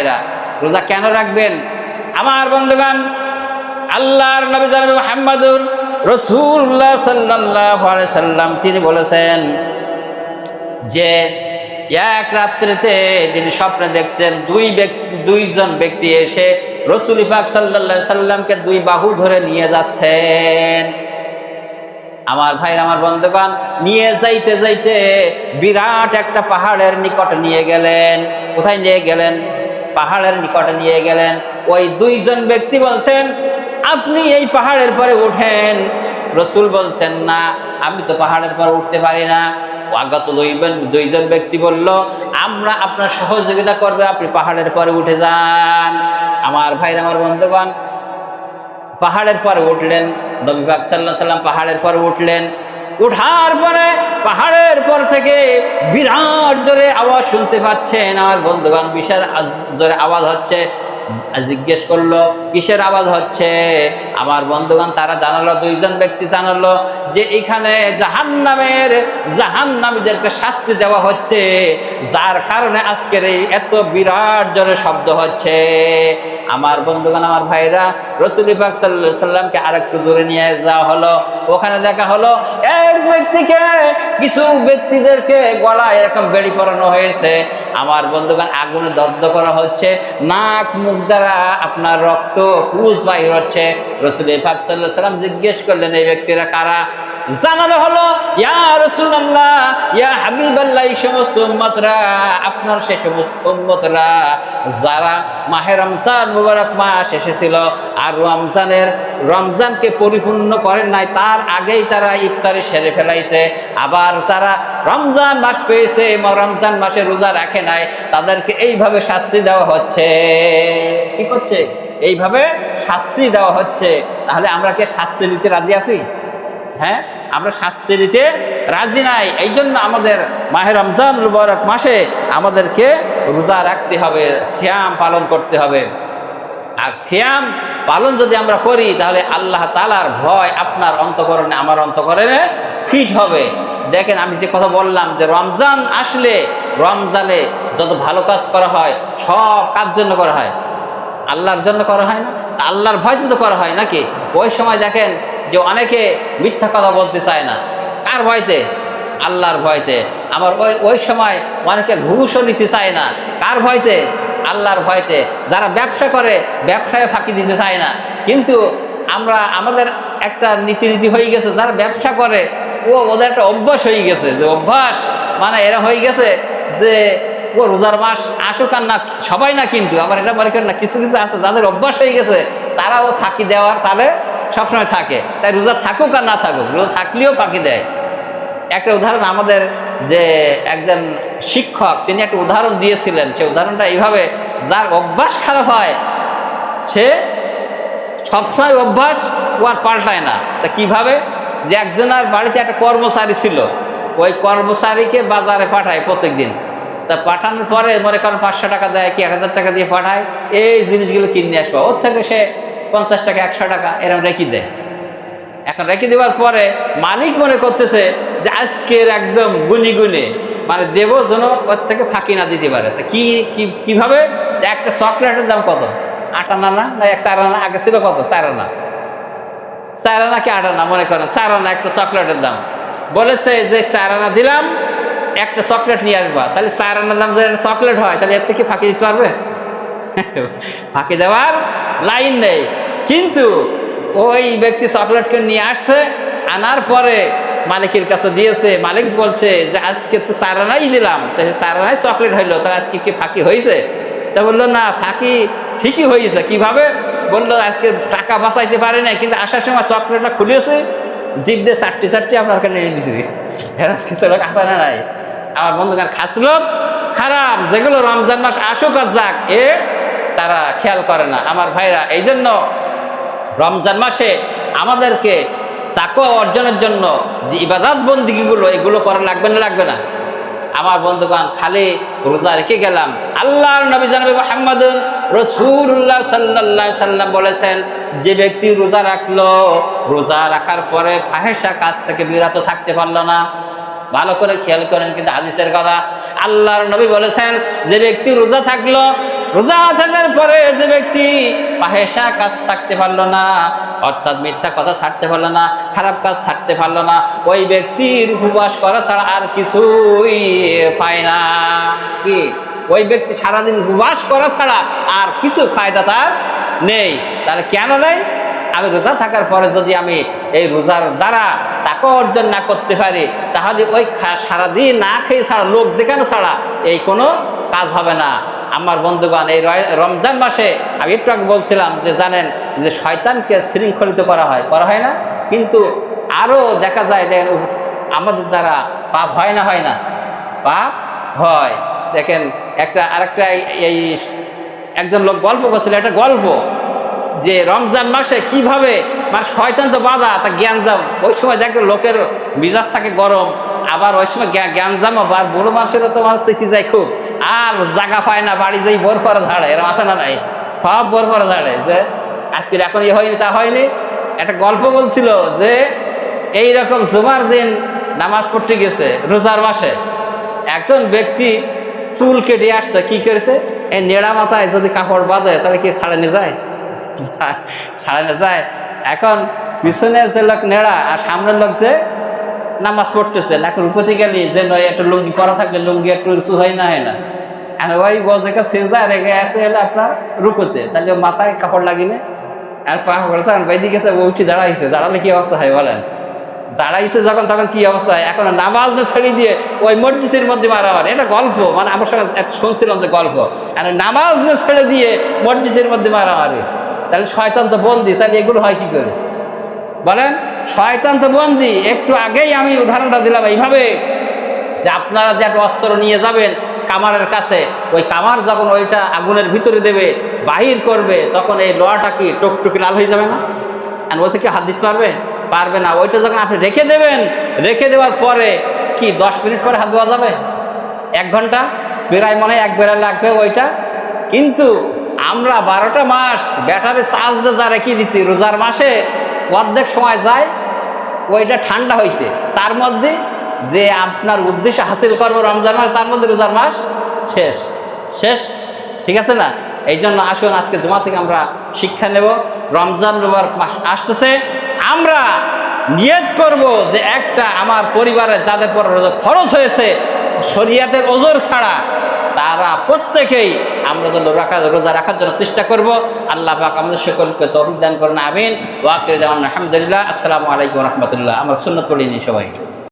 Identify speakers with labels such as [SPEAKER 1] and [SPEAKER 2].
[SPEAKER 1] ভাইরা, রোজা কেন রাখবেন? আমার বন্ধুগণ, আল্লাহর নবী জনাব মুহাম্মদুর রাসূলুল্লাহ সাল্লাল্লাহু আলাইহি সাল্লাম তিনি বলেছেন যে এক রাত্রিতে যিনি স্বপ্নে দেখছেন দুইজন ব্যক্তি এসে রাসূল পাক সাল্লাল্লাহু আলাইহি সাল্লামকে দুই বাহু ধরে নিয়ে যাচ্ছেন। আমার ভাই, আমার বন্ধুগণ, নিয়ে যাইতে যাইতে বিরাট একটা পাহাড়ের নিকটে নিয়ে গেলেন। কোথায় নিয়ে গেলেন? পাহাড়ের নিকটে নিয়ে গেলেন। ওই দুইজন ব্যক্তি বলছেন, আপনি এই পাহাড়ের পরে ওঠেন। রাসূল বলছেন, না, আমি তো পাহাড়ের পরে উঠতে পারি না। আগত দুইজন ব্যক্তি বলল, আমরা আপনার সহযোগিতা করবে, আপনি পাহাড়ের পরে উঠে যান। আমার ভাই, আমার বন্ধুগণ, পাহাড়ের পরে উঠলেন। নবী পাক সাল্লাল্লাহু আলাইহি সাল্লাম পাহাড়ের পরে উঠলেন। উঠার পরে পাহাড়ের পর থেকে বিরাট জোরে আওয়াজ শুনতে পাচ্ছেন। আমার বন্ধুগণ, বিশাল জোরে আওয়াজ হচ্ছে। জিজ্ঞেস করলো, কিসের আওয়াজ হচ্ছে? আমার বন্ধুগণ, তারা জানালো, দুইজন ব্যক্তি জানালো যে এখানে জাহান্নামীদেরকে শাস্তি দেওয়া হচ্ছে, যার কারণে আজকের এই এত বিরাট জোরে শব্দ হচ্ছে। আমার বন্ধুগণ, আমার ভাইরা, রাসূল পাক সাল্লাল্লাহু আলাইহি সাল্লামকে আরেকটু দূরে নিয়ে যাওয়া হলো। ওখানে দেখা হলো এক ব্যক্তিকে, কিছু ব্যক্তিদেরকে গলায় এরকম বেড়ি পরানো হয়েছে। আমার বন্ধুগণ, আগুনে দগ্ধ করা হচ্ছে, নাক মুখ দ্বারা আপনার রক্ত পুষ বাইর হচ্ছে। রাসূল পাক সাল্লাল্লাহু আলাইহি সাল্লাম জিজ্ঞেস করলেন, এই ব্যক্তিরা কারা? জানানো হলো, ইয়া রাসূলুল্লাহ, ইয়া হাবিবাল্লাহ, এই সমস্ত উম্মতরা, আপনার সেই সমস্ত উম্মতরা যারা মাহে রমজান মুবারক মাস এসেছিল আর রমজানকে পরিপূর্ণ করেন নাই, তার আগেই তারা ইফতারি সেরে ফেলাইছে। আবার যারা রমজান মাস পেয়েছে, রমজান মাসে রোজা রাখে নাই, তাদেরকে এইভাবে শাস্তি দেওয়া হচ্ছে। কি করছে? এইভাবে শাস্তি দেওয়া হচ্ছে। তাহলে আমরা কি শাস্তি নিতে রাজি আছি? হ্যাঁ, আমরা শাস্তি নিতে রাজি নাই। এই জন্য আমাদের মাহে রমজান মুবারক মাসে আমাদেরকে রোজা রাখতে হবে, সিয়াম পালন করতে হবে। আর সিয়াম পালন যদি আমরা করি, তাহলে আল্লাহ তাআলার ভয় আপনার অন্তঃকরণে, আমার অন্তঃকরণে ফিট হবে। দেখেন, আমি যে কথা বললাম যে রমজান আসলে, রমজানে যত ভালো কাজ করা হয়, সব কার জন্য করা হয়? আল্লাহর জন্য করা হয় না? আল্লাহর ভয় তো করা হয় নাকি? ওই সময় দেখেন যে অনেকে মিথ্যা কথা বলতে চায় না। কার ভয়তে? আল্লাহর ভয়তে। আমার ওই সময় অনেকে ঘুষও নিতে চায় না। কার ভয়তে? আল্লাহর ভয়তে। যারা ব্যবসা করে, ব্যবসায় ফাঁকি দিতে চায় না। কিন্তু আমাদের একটা নীতি হয়ে গেছে, যারা ব্যবসা করে ওদের একটা অভ্যাস হয়ে গেছে, যে অভ্যাস মানে এরা হয়ে গেছে যে ও রোজার মাস আসুক আর না, সবাই না, কিন্তু আবার এটা মনে করেন না, কিছু কিছু আছে যাদের অভ্যাস হয়ে গেছে, তারাও ফাঁকি দেওয়ার চালে সবসময় থাকে। তাই রোজা থাকুক আর না থাকুক, রোজা থাকলেও ফাঁকি দেয়। একটা উদাহরণ, আমাদের যে একজন শিক্ষক, তিনি একটা উদাহরণ দিয়েছিলেন। সে উদাহরণটা এইভাবে, যার অভ্যাস খারাপ হয় সে সবসময় অভ্যাস ও আর পাল্টায় না। তা কিভাবে? যে একজনের বাড়িতে একটা কর্মচারী ছিল, ওই কর্মচারীকে বাজারে পাঠায় প্রত্যেক দিন। তা পাঠানোর পরে মনে করেন 500 টাকা দেয় কি 1000 টাকা দিয়ে পাঠায়, এই জিনিসগুলো কিনে আসবে। ওর থেকে সে 50 টাকা 100 টাকা এরকম রেখে দেয়। এখন রেখে দেওয়ার পরে মালিক মনে করতেছে যে আজকের একদম গুনে মানে দেব, যেন ওর থেকে ফাঁকি না দিতে পারে। তা কিভাবে? একটা চকলেটের দাম কত? 8 আনা না 4 আনা? আগে ছিল কত? 4 আনা। 4 আনা কি 8 আনা? মনে করেন 4 আনা একটা চকলেটের দাম। বলেছে যে 4 আনা দিলাম, একটা চকলেট নিয়ে আসবা। তাহলে 4 আনার দাম যদি চকলেট হয়, তাহলে এর থেকে ফাঁকি দিতে পারবে? ফাঁকি দেওয়ার লাইন নেই। কিন্তু ওই ব্যক্তি চকলেটকে নিয়ে আসছে, আনার পরে মালিকের কাছে দিয়েছে। মালিক বলছে যে আজকে তো 4 আনাই দিলাম, তাহলে 4 আনাই চকলেট হইলো, তাহলে আজকে কি ফাঁকি হয়েছে? তা বললো, না, ফাঁকি ঠিকই হয়েছে। কিভাবে? বললো, আজকে টাকা বাঁচাইতে পারে নাই, কিন্তু আসার সময় চকলেটটা খুলেছে, জিভ দিয়ে চারটি আপনার কাছে নিয়ে দিছি। কিছু লোক আসা না নাই। আমার বন্ধুকার খাস লোক খারাপ, যেগুলো রমজান মাস আসুক আর যাক, তারা খেয়াল করে না। আমার ভাইরা, এই জন্য রমজান মাসে আমাদেরকে তাকওয়া অর্জনের জন্য যে ইবাদত বন্দেগীগুলো, এগুলো করা লাগবে না? লাগবে না? আমার বন্ধুগণ, খালি রোজা রেখে গেলাম। আল্লাহর নবী জনাবে মুহাম্মদুর রাসূলুল্লাহ সাল্লাল্লাহু আলাইহি সাল্লাম বলেছেন, যে ব্যক্তি রোজা রাখলো, রোজা রাখার পরে ফাহেসা কাজ থেকে বিরত থাকতে পারলো না। ভালো করে খেয়াল করেন কিন্তু হাদিসের কথা। আল্লাহর নবী বলেছেন, যে ব্যক্তি রোজা থাকলো, রোজা থাকার পরে যে ব্যক্তি ফাহেশা কাজ ছাড়তে পারলো না, অর্থাৎ মিথ্যা কথা ছাড়তে পারলো না, খারাপ কাজ ছাড়তে পারলো না, ওই ব্যক্তির উপবাস করা ছাড়া আর কিছুই পায় না। কি ওই ব্যক্তি সারাদিন উপবাস করা ছাড়া আর কিছু ফায়দা তার নেই। তাহলে কেন নেই? আমি রোজা থাকার পরে যদি আমি এই রোজার দ্বারা তাকে অর্জন না করতে পারি, তাহলে ওই সারাদিন না খেয়ে ছাড়া, লোক দেখানো ছাড়া এই কোনো কাজ হবে না। আমার বন্ধুগণ, এই রমজান মাসে আমি একটু আগে বলছিলাম যে জানেন যে শয়তানকে শৃঙ্খলিত করা হয় না? কিন্তু আরও দেখা যায় যে আমাদের দ্বারা পাপ হয় না? পাপ হয়। দেখেন আরেকটা এই একজন লোক গল্প করছিল, একটা গল্প যে রমজান মাসে কিভাবে মানে শয়তান তো বাধা তা জ্ঞানজাম, ওই সময় দেখে লোকের মিজাজ থাকে গরম, আবার ওই সময় জ্ঞানজাম আবার বড় মাসেরও তোমার চেঁচি যায় খুব, আর জায়গা পায় না, বাড়ি যেই বোর করে ঝাড়ে, এরকম আছে না নাই? সব বোর করে ঝাড়ে যে আজকে এখন হয়নি তা হয়নি। একটা গল্প বলছিল যে এইরকম জুমার দিন নামাজ পড়তে গেছে রোজার মাসে, একজন ব্যক্তি চুল কেটে আসছে, কি করেছে, এই নেড়া মাথায় যদি কাপড় বাঁধে তাহলে কি ছাড়ানো যায়? ছাড়ানো যায়। এখন পিছনে যে লোক নেড়া আর সামনের লোক যে নামাজ পড়তেছে, এখন রূপতি গেলি যে নয় একটা লুঙ্গি পরা থাকলে লুঙ্গি একটু উঁচু হয় না ওই গজেকে সেজা রেখে আসে এলে আপনার রুকুতে, তাহলে মাথায় কাপড় লাগিনে আর পা করেছে বাইদি গেছে, উঠি দাঁড়াইছে, দাঁড়ালে কি অবস্থা হয় বলেন? দাঁড়াইছে যখন তখন কি অবস্থা হয়? এখন নামাজ ছেড়ে দিয়ে ওই মসজিদের মধ্যে মারামারি, এটা গল্প, মানে আমার সঙ্গে শুনছিলাম যে গল্প, আর নামাজ ছেড়ে দিয়ে মসজিদের মধ্যে মারামারি। তাহলে শয়তান তো বন্দি, তাহলে এগুলো হয় কি করে বলেন? শয়তান তো বন্দি। একটু আগেই আমি উদাহরণটা দিলাম এইভাবে যে আপনারা যে একটা অস্ত্র নিয়ে যাবেন কামারের কাছে, ওই কামার যখন ওইটা আগুনের ভিতরে দেবে, বাহির করবে, তখন এই লোহাটা কি টুকটুকি লাল হয়ে যাবে না? আর ওইটা কি হাত দিতে পারবে না। ওইটা যখন আপনি রেখে দেবেন, রেখে দেওয়ার পরে কি 10 মিনিট পরে হাত দেওয়া যাবে? 1 ঘন্টা প্রায় মনে হয় 1 বেলা লাগবে ওইটা। কিন্তু আমরা 12টা মাস ব্যাটারি চার্জ দিয়ে যা রেখে দিচ্ছি, রোজার মাসে অর্ধেক সময় যায় ওইটা ঠান্ডা হয়েছে, তার মধ্যে যে আপনার উদ্দেশ্য হাসিল করবো রমজান মাস, তার মধ্যে রোজার মাস শেষ। ঠিক আছে না? এই জন্য আসুন আজকে জুমা থেকে আমরা শিক্ষা নেব। রমজান মাস আসতেছে, আমরা নিয়ত করব যে একটা আমার পরিবারে যাদের পর রোজা ফরজ হয়েছে শরিয়াতের ওজর ছাড়া, তারা প্রত্যেকেই আমরা যেন রোজা রাখার জন্য চেষ্টা করব। আল্লাহ পাক আমাদের সকলকে তৌফিক দান করেন, আমিন। ওয়া আখিরু দাওয়ানা আলহামদুলিল্লাহ। আসসালামু আলাইকুম ওয়া রাহমাতুল্লাহ। আমরা সুন্নাত পড়ে নিই সবাই।